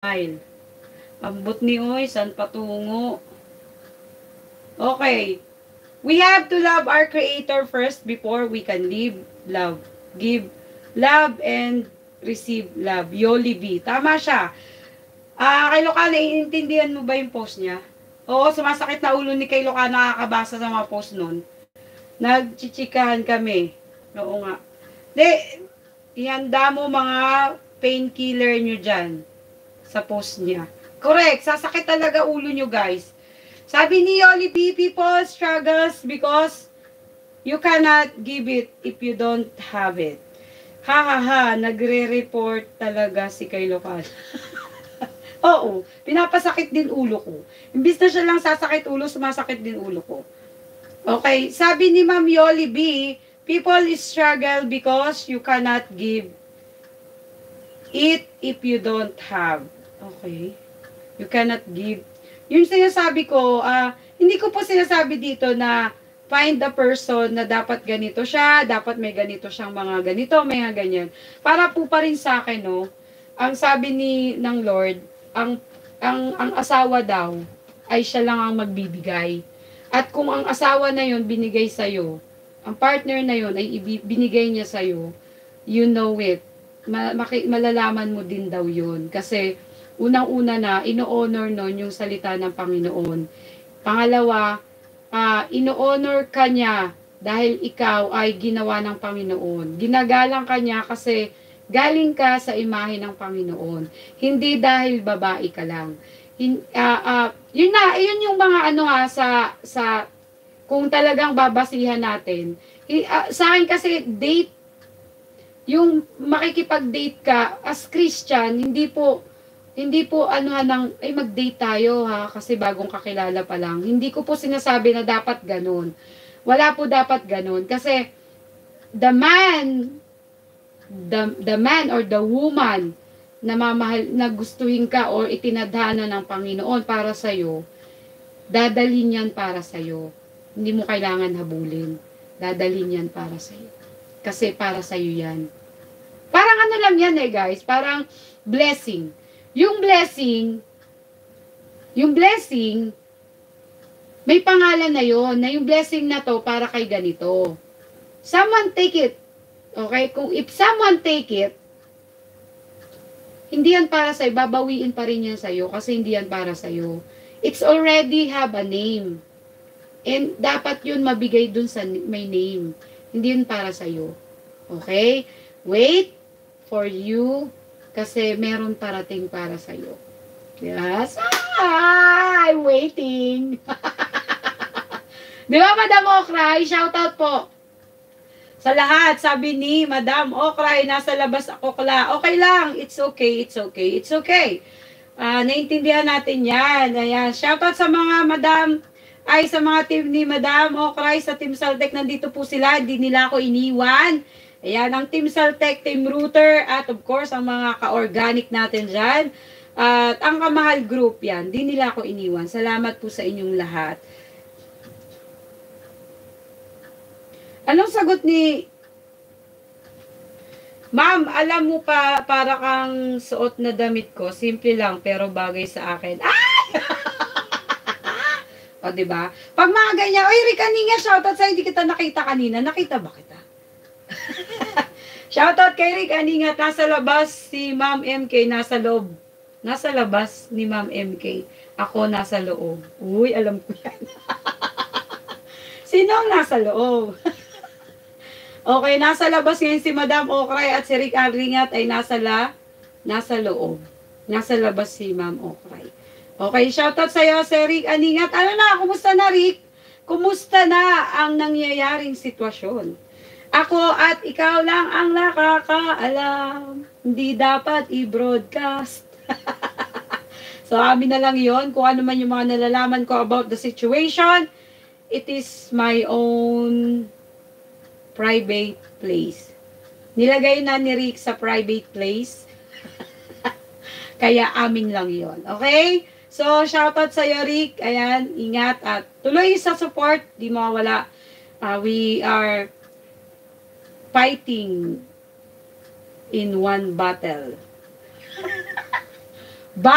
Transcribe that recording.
Smile. Ambot ni Oy, san patungo? Okay. We have to love our Creator first before we can live, love, give, love, and receive love. Yoli B. Tama siya. Kay Lokana, naiintindihan mo ba yung post niya? Oo, sumasakit na ulo ni kay Lokana nakakabasa sa mga post nun. Nagchichikahan kami. Oo nga. Ihanda mo mga painkiller nyo dyan sa post niya. Correct, sasakit talaga ulo nyo guys. Sabi ni Yoli B, people struggles because you cannot give it if you don't have it. Ha ha ha, nagre-report talaga si kay Lokal. Oo, pinapasakit din ulo ko. Imbis na siya lang sasakit ulo, sumasakit din ulo ko. Okay, sabi ni Ma'am Yoli B, people struggle because you cannot give it if you don't have. Okay. You cannot give. Yung sinasabi ko, hindi ko po sinasabi dito na find the person na dapat ganito siya, dapat may ganito siyang mga ganito, may mga ganyan. Para po pa rin sa akin, no, ang sabi ng Lord, ang asawa daw ay siya lang ang magbibigay. At kung ang asawa na yon binigay sa'yo, ang partner na yon ay binigay niya sa'yo, you know it. Malalaman mo din daw yun. Kasi, unang-una na, ino-honor nun yung salita ng Panginoon. Pangalawa, ino-honor ka niya dahil ikaw ay ginawa ng Panginoon. Ginagalang ka niya kasi galing ka sa imahe ng Panginoon. Hindi dahil babae ka lang. Yun yung mga sa kung talagang babasihan natin. Sa akin kasi date, yung makikipag-date ka as Christian, hindi po mag-date tayo ha, kasi bagong kakilala pa lang. Hindi ko po sinasabi na dapat ganun. Wala po dapat ganun. Kasi, the man or the woman na mamahal, na gustuhin ka or itinadhana ng Panginoon para sa'yo, dadalhin yan para sa'yo. Hindi mo kailangan habulin. Dadalhin yan para sa'yo. Kasi para sa'yo yan. Parang ano lang yan guys, parang blessing. Yung blessing, may pangalan na yon, na yung blessing na to para kay ganito. Someone take it. Okay? If someone take it, hindi yan para sa'yo, babawiin pa rin yan sa'yo kasi hindi yan para sa'yo. It's already have a name. And dapat yun mabigay dun sa may name. Hindi yun para sa'yo. Okay? Wait for you kasi meron parating para sa'yo. Yes? I'm waiting. Di ba, Madam Okray? Shoutout po. Sa lahat, sabi ni Madam Okray, nasa labas ako kla. Okay lang. It's okay. It's okay. It's okay. Naintindihan natin yan. Ayan. Shoutout sa mga sa mga team ni Madam Okray, sa Team Saltec. Nandito po sila. Hindi nila ako iniwan. Ayan, ang Team Saltec, Team Router, at of course, ang mga ka-organic natin dyan. At ang Kamahal Group yan. Di nila ako iniwan. Salamat po sa inyong lahat. Anong sagot ni... Ma'am, alam mo pa, para kang suot na damit ko. Simple lang, pero bagay sa akin. Ay! O, diba? Pag mga ganyan, oy, Rick, kanina, shoutout sa'yo, hindi kita nakita kanina. Nakita ba kita? Shoutout kay Rick Aningat, nasa labas si Ma'am MK, nasa loob. Nasa labas ni Ma'am MK. Ako nasa loob. Uy, alam ko yan. Sino ang nasa loob? Okay, nasa labas ngayon si Madam Okray at si Rick Aningat ay nasa loob. Nasa labas si Ma'am Okray. Okay, shoutout sa'yo si Rick Aningat. Ano na, kumusta na Rick? Kumusta na ang nangyayaring sitwasyon? Ako at ikaw lang ang nakakaalam. Hindi dapat i-broadcast. So, amin na lang yon. Kung ano man yung mga nalalaman ko about the situation, it is my own private place. Nilagay na ni Rick sa private place. Kaya amin lang yon. Okay? So, shoutout sa'yo, Rick. Ayan, ingat at tuloy sa support. Di mawala. We are fighting in one battle. But